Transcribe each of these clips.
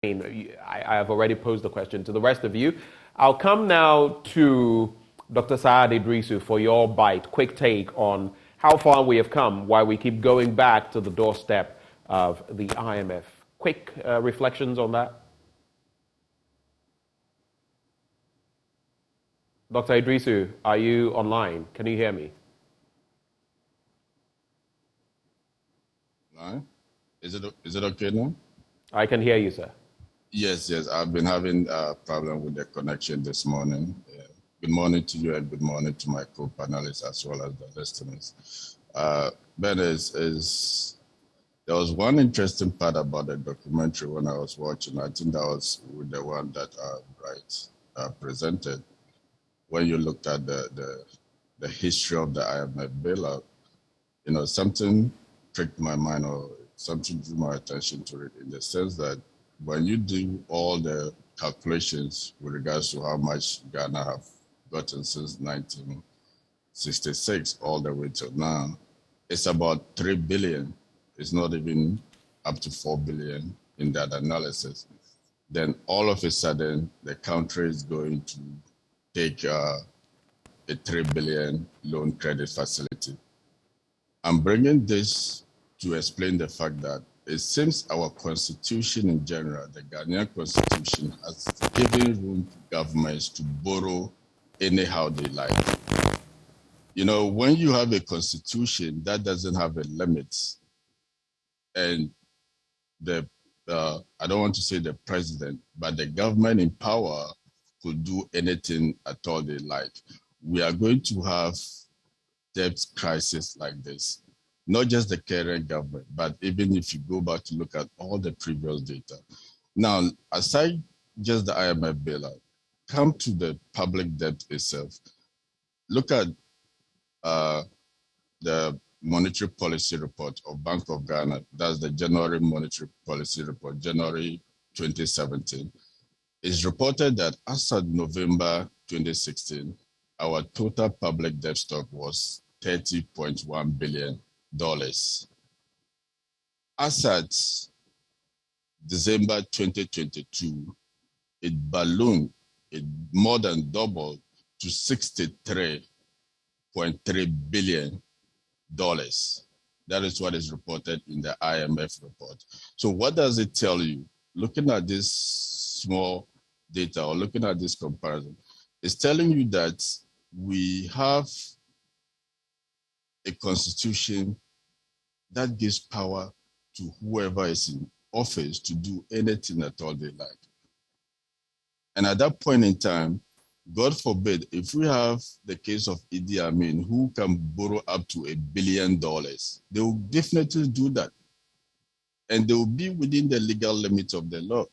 I have already posed the question to the rest of you. I'll come now to Dr. Saad Iddrisu for your quick take on how far we have come, why we keep going back to the doorstep of the IMF. Quick reflections on that. Dr. Iddrisu, are you online? Can you hear me? Is it okay now? I can hear you, sir. Yes. I've been having a problem with the connection this morning. Good morning to you and good morning to my co-panelists as well as the listeners. Ben, there was one interesting part about the documentary when I was watching. I think that was with the one that Bright presented. When you looked at the history of the IMF bailout, something pricked my mind or something drew my attention to it, in the sense that when you do all the calculations with regards to how much Ghana have gotten since 1966 all the way till now, it's about 3 billion. It's not even up to 4 billion in that analysis. Then all of a sudden, the country is going to take a 3 billion loan credit facility. I'm bringing this to explain the fact that it seems our constitution in general, the Ghanaian constitution, has given room to governments to borrow anyhow they like. When you have a constitution that doesn't have a limit, and I don't want to say the president, but the government in power could do anything at all they like, we are going to have debt crisis like this. Not just the current government, but even if you go back to look at all the previous data. Now, aside just the IMF bailout, come to the public debt itself. Look at the monetary policy report of Bank of Ghana. That's the January monetary policy report, January 2017. It's reported that as of November 2016, our total public debt stock was $30.1 billion. As at December 2022, it ballooned, it more than doubled to $63.3 billion. That is what is reported in the IMF report. So what does it tell you? Looking at this small data or looking at this comparison, it's telling you that we have a constitution that gives power to whoever is in office to do anything at all they like. And at that point in time, God forbid, if we have the case of Idi Amin, who can borrow up to $1 billion, they will definitely do that. And they will be within the legal limits of the law.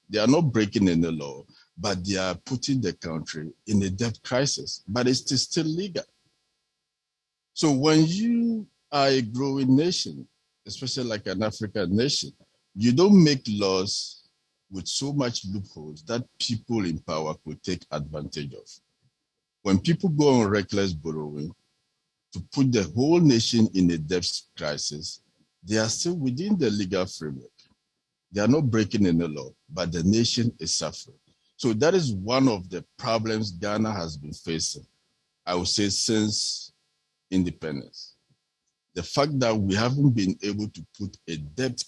They are not breaking any law, but they are putting the country in a debt crisis, but it's still legal. So when you are a growing nation, especially like an African nation, you don't make laws with so much loopholes that people in power could take advantage of. When people go on reckless borrowing to put the whole nation in a debt crisis, they are still within the legal framework. They are not breaking any law, but the nation is suffering. So that is one of the problems Ghana has been facing, I would say, since independence. The fact that we haven't been able to put a debt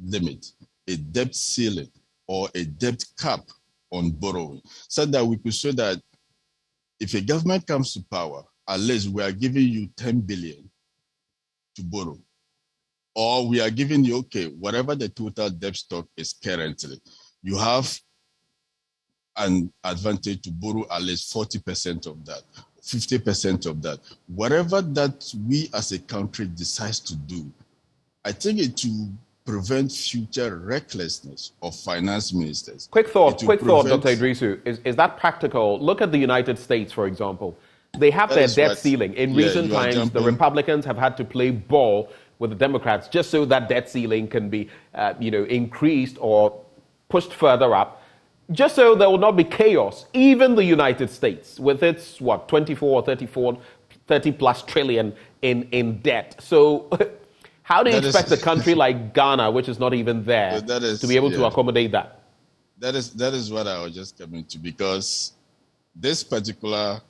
limit, a debt ceiling, or a debt cap on borrowing, so that we could show that if a government comes to power, at least we are giving you 10 billion to borrow, or we are giving you, okay, whatever the total debt stock is currently, you have an advantage to borrow at least 40% of that, 50% of that. Whatever that we as a country decides to do, I think it will prevent future recklessness of finance ministers. Quick thought, Dr. Iddrisu. Is that practical? Look at the United States, for example. They have their debt ceiling. In recent times, the Republicans have had to play ball with the Democrats just so that debt ceiling can be increased or pushed further up, just so there will not be chaos. Even the United States, with its 30 plus trillion in debt. So how do you expect a country like Ghana, which is not even there, to be able to accommodate that? That is what I was just coming to, because this particular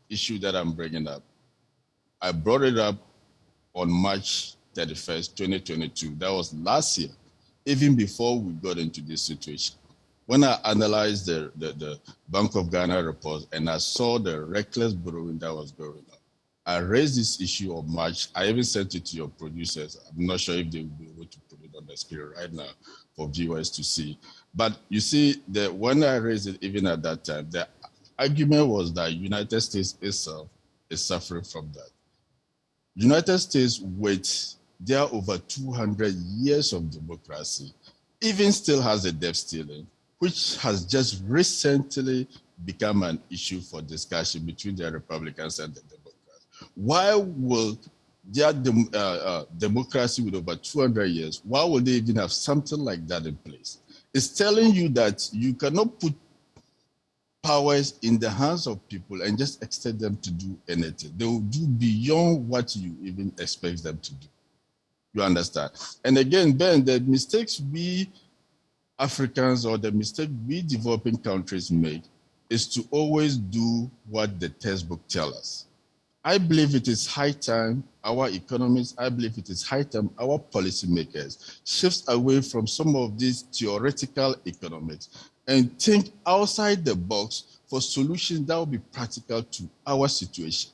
issue that I'm bringing up, I brought it up on March 31st, 2022. That was last year, even before we got into this situation. When I analyzed the Bank of Ghana report and I saw the reckless borrowing that was going on, I raised this issue of March. I even sent it to your producers. I'm not sure if they will be able to put it on the screen right now for viewers to see. But you see, when I raised it, even at that time, the argument was that United States itself is suffering from that. United States, with their over 200 years of democracy, even still has a debt ceiling, which has just recently become an issue for discussion between the Republicans and the Democrats. Why will their democracy with over 200 years, why would they even have something like that in place? It's telling you that you cannot put powers in the hands of people and just expect them to do anything. They will do beyond what you even expect them to do. You understand? And again, Ben, the mistakes we Africans, or the mistake we developing countries make, is to always do what the textbook tells us. I believe it is high time our economists, I believe it is high time our policymakers shifts away from some of these theoretical economics and think outside the box for solutions that will be practical to our situation.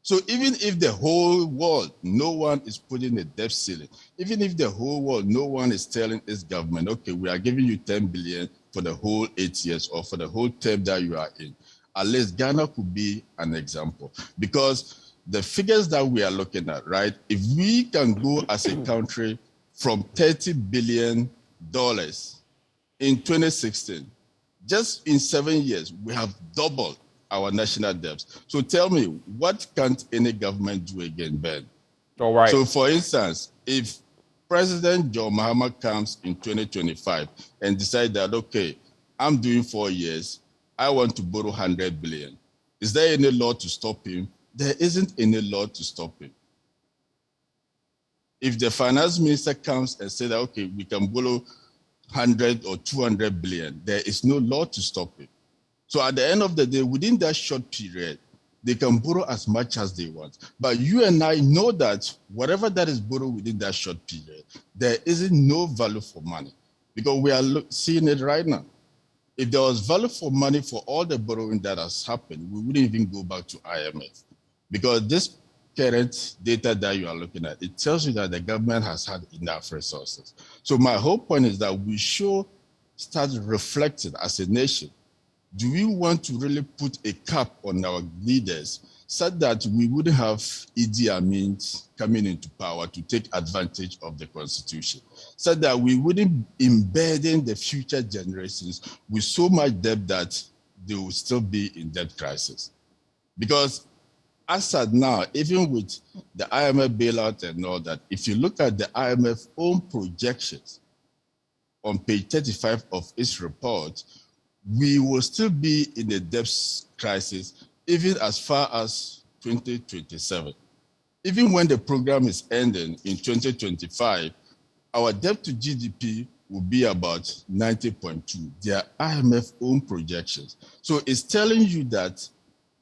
So even if the whole world, no one is putting a debt ceiling, even if the whole world, no one is telling its government, okay, we are giving you 10 billion for the whole 8 years or for the whole term that you are in, at least Ghana could be an example. Because the figures that we are looking at, right, if we can go as a country from $30 billion in 2016, just in 7 years, we have doubled our national debts. So tell me, what can't any government do again, Ben? All right. So for instance, if President John Mahama comes in 2025 and decides that, okay, I'm doing 4 years, I want to borrow 100 billion. Is there any law to stop him? There isn't any law to stop him. If the finance minister comes and says that, okay, we can borrow 100 or 200 billion, there is no law to stop it. So at the end of the day, within that short period, they can borrow as much as they want. But you and I know that whatever that is borrowed within that short period, there isn't no value for money, because we are seeing it right now. If there was value for money for all the borrowing that has happened, we wouldn't even go back to IMF. Because this current data that you are looking at, it tells you that the government has had enough resources. So my whole point is that we should start reflecting as a nation. Do we want to really put a cap on our leaders so that we wouldn't have Idi Amin coming into power to take advantage of the constitution, so that we wouldn't emburden the future generations with so much debt that they will still be in debt crisis? Because as at now, even with the IMF bailout and all that, if you look at the IMF own projections on page 35 of its report, we will still be in a debt crisis even as far as 2027. Even when the program is ending in 2025, our debt to GDP will be about 90.2. They are IMF own projections. So it's telling you that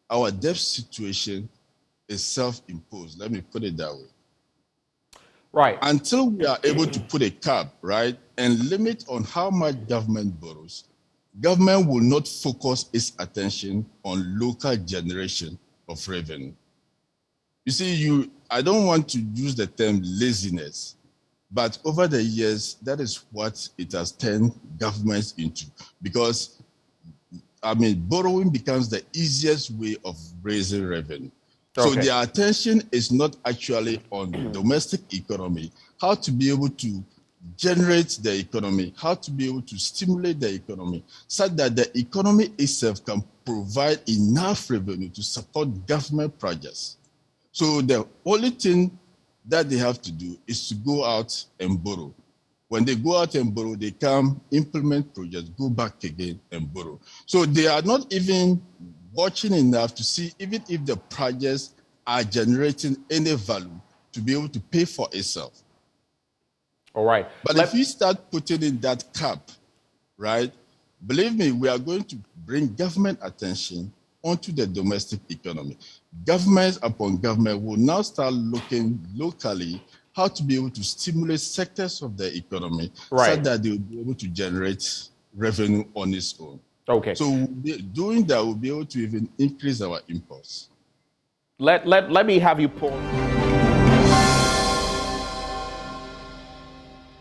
our debt situation is self-imposed. Let me put it that way. Right. Until we are able to put a cap, right, and limit on how much government borrows, government will not focus its attention on local generation of revenue. You see, I don't want to use the term laziness, but over the years, that is what it has turned governments into. Because, I mean, borrowing becomes the easiest way of raising revenue. Okay. So their attention is not actually on the domestic economy, how to be able to generate the economy, how to be able to stimulate the economy, so that the economy itself can provide enough revenue to support government projects. So the only thing that they have to do is to go out and borrow. When they go out and borrow, they come, implement projects, go back again and borrow. So they are not even watching enough to see even if the projects are generating any value to be able to pay for itself. All right. But if you start putting in that cap, right? Believe me, we are going to bring government attention onto the domestic economy. Governments upon government will now start looking locally how to be able to stimulate sectors of the economy so that they will be able to generate revenue on its own. Okay. So doing that, we'll be able to even increase our imports. Let me have you pause.